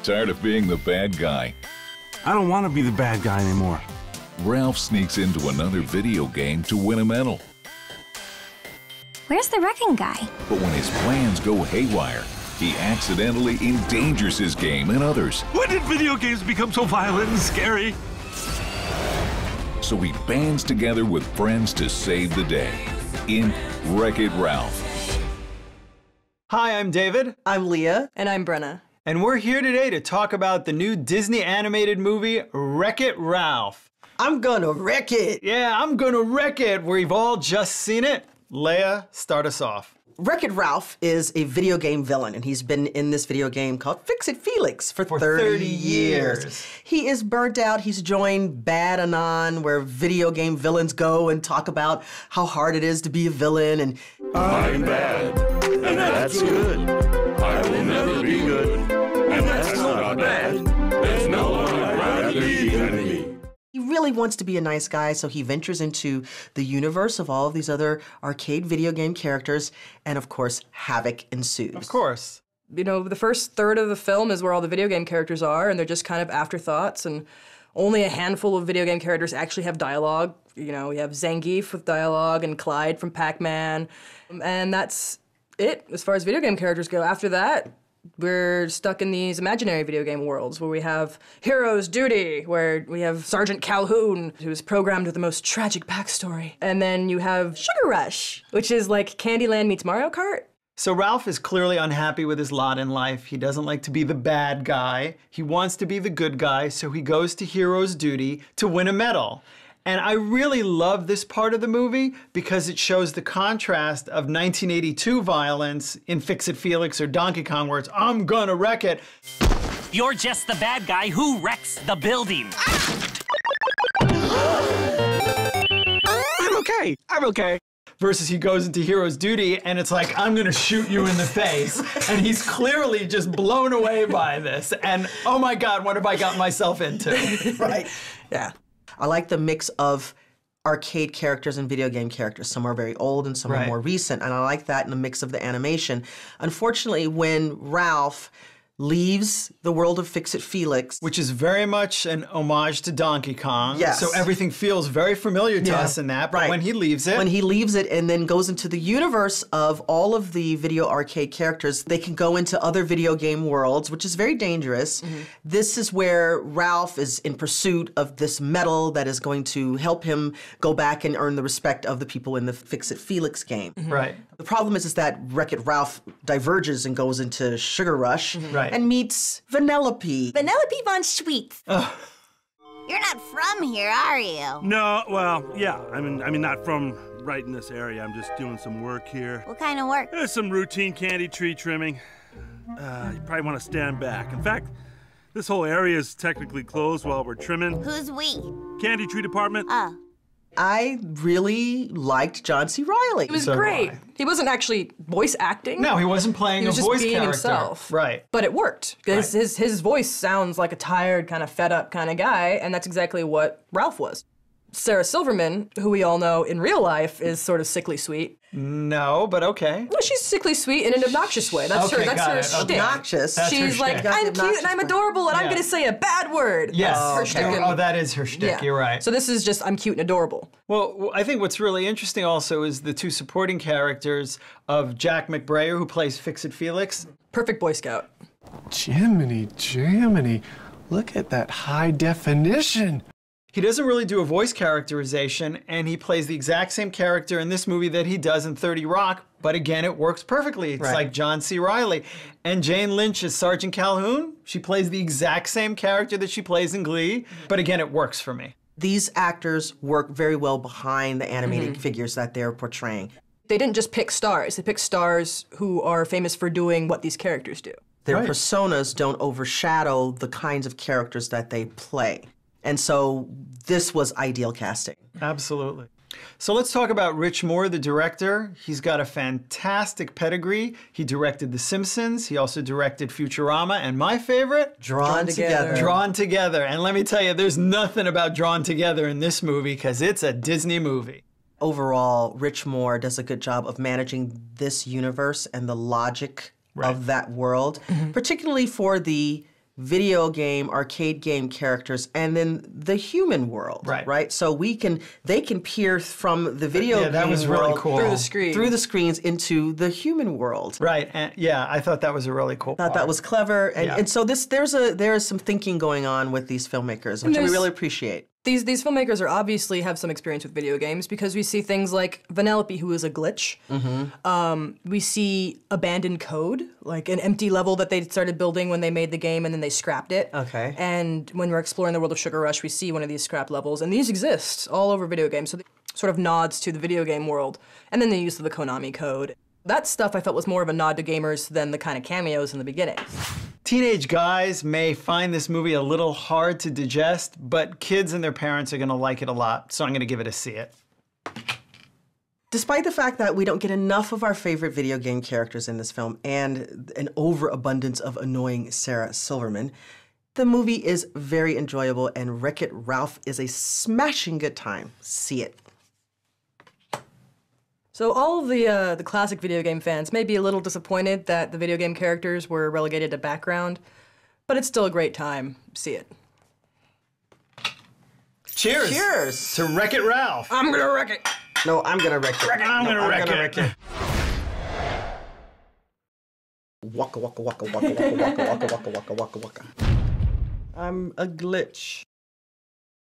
Tired of being the bad guy? I don't want to be the bad guy anymore. Ralph sneaks into another video game to win a medal. Where's the wrecking guy? But when his plans go haywire, he accidentally endangers his game and others. When did video games become so violent and scary? So he bands together with friends to save the day in Wreck-It Ralph. Hi, I'm David. I'm Leah. And I'm Brenna. And we're here today to talk about the new Disney animated movie, Wreck-It Ralph. I'm gonna wreck it. Yeah, I'm gonna wreck it. We've all just seen it. Leah, start us off. Wreck-It Ralph is a video game villain, and he's been in this video game called Fix-It Felix for 30 years. He is burnt out. He's joined Bad Anon, where video game villains go and talk about how hard it is to be a villain. And I'm bad, and that's good. I will never be good, and that's not bad. There's no one I'd rather be than me. he really wants to be a nice guy, so he ventures into the universe of all of these other arcade video game characters, and of course, havoc ensues. Of course. You know, the first third of the film is where all the video game characters are, and they're just kind of afterthoughts, and only a handful of video game characters actually have dialogue. You know, we have Zangief with dialogue, and Clyde from Pac-Man, and that's it as far as video game characters go. After that, we're stuck in these imaginary video game worlds where we have Hero's Duty, where we have Sergeant Calhoun, who's programmed with the most tragic backstory. And then you have Sugar Rush, which is like Candyland meets Mario Kart. So Ralph is clearly unhappy with his lot in life. He doesn't like to be the bad guy. He wants to be the good guy, so he goes to Hero's Duty to win a medal. And I really love this part of the movie because it shows the contrast of 1982 violence in Fix-It Felix or Donkey Kong, where it's, I'm gonna wreck it. You're just the bad guy who wrecks the building. I'm okay. Versus he goes into Hero's Duty and it's like, I'm gonna shoot you in the face. And he's clearly just blown away by this. And oh my God, what have I gotten myself into? Right. Yeah. I like the mix of arcade characters and video game characters. Some are very old and some are more recent, and I like that in the mix of the animation. Unfortunately, when Ralph leaves the world of Fix-It Felix, which is very much an homage to Donkey Kong. Yes. So everything feels very familiar to us in that, but when he leaves it. When he leaves it and then goes into the universe of all of the video arcade characters, they can go into other video game worlds, which is very dangerous. This is where Ralph is in pursuit of this medal that is going to help him go back and earn the respect of the people in the Fix-It Felix game. Right. The problem is that Wreck-It Ralph diverges and goes into Sugar Rush and meets Vanellope. Vanellope von Schweetz. You're not from here, are you? No, well, yeah. I mean, not from right in this area. I'm just doing some work here. What kind of work? There's some routine candy tree trimming. You probably want to stand back. In fact, this whole area is technically closed while we're trimming. Who's we? Candy tree department. Oh. I really liked John C. Reilly. He was great. He wasn't actually voice acting. No, he wasn't playing a voice character. He was just being himself. Right. But it worked. Because his voice sounds like a tired, kind of fed up kind of guy, and that's exactly what Ralph was. Sarah Silverman, who we all know in real life, is sort of sickly sweet. No, but okay. Well, she's sickly sweet in an obnoxious way. That's her shtick. Obnoxious. She's like, I'm cute and I'm adorable and I'm going to say a bad word. Yes. That's her shtick. Oh, that is her shtick. You're right. So this is just, I'm cute and adorable. Well, I think what's really interesting also is the two supporting characters of Jack McBrayer, who plays Fix-It Felix. Perfect Boy Scout. Jiminy, Jiminy, look at that high definition. He doesn't really do a voice characterization, and he plays the exact same character in this movie that he does in 30 Rock, but again, it works perfectly. It's like John C. Reilly. And Jane Lynch is Sergeant Calhoun. She plays the exact same character that she plays in Glee, but again, it works for me. These actors work very well behind the animated figures that they're portraying. They didn't just pick stars. They picked stars who are famous for doing what these characters do. Their personas don't overshadow the kinds of characters that they play. And so this was ideal casting. Absolutely. So let's talk about Rich Moore, the director. He's got a fantastic pedigree. He directed The Simpsons. He also directed Futurama. And my favorite? Drawn Together. Drawn Together. And let me tell you, there's nothing about Drawn Together in this movie because it's a Disney movie. Overall, Rich Moore does a good job of managing this universe and the logic of that world, particularly for the video game, arcade game characters, and then the human world, right? So they can peer from the video game that was really world cool. through the screens into the human world. Right, and yeah, I thought that was a really cool part. That was clever, and so there is some thinking going on with these filmmakers, which we really appreciate. These filmmakers are obviously have some experience with video games because we see things like Vanellope, who is a glitch. We see abandoned code, like an empty level that they started building when they made the game and then they scrapped it. Okay. And when we're exploring the world of Sugar Rush, we see one of these scrapped levels, and these exist all over video games, so they sort of nods to the video game world. And then the use of the Konami code. That stuff I felt was more of a nod to gamers than the kind of cameos in the beginning. Teenage guys may find this movie a little hard to digest, but kids and their parents are going to like it a lot, so I'm going to give it a see it. Despite the fact that we don't get enough of our favorite video game characters in this film and an overabundance of annoying Sarah Silverman, the movie is very enjoyable and Wreck-It Ralph is a smashing good time. See it. So all of the classic video game fans may be a little disappointed that the video game characters were relegated to background, but it's still a great time. See it. Cheers! Cheers! To Wreck-It Ralph! I'm gonna wreck it! No, I'm gonna wreck it. I'm gonna wreck it. Waka waka waka waka waka waka waka waka waka waka waka. I'm a glitch.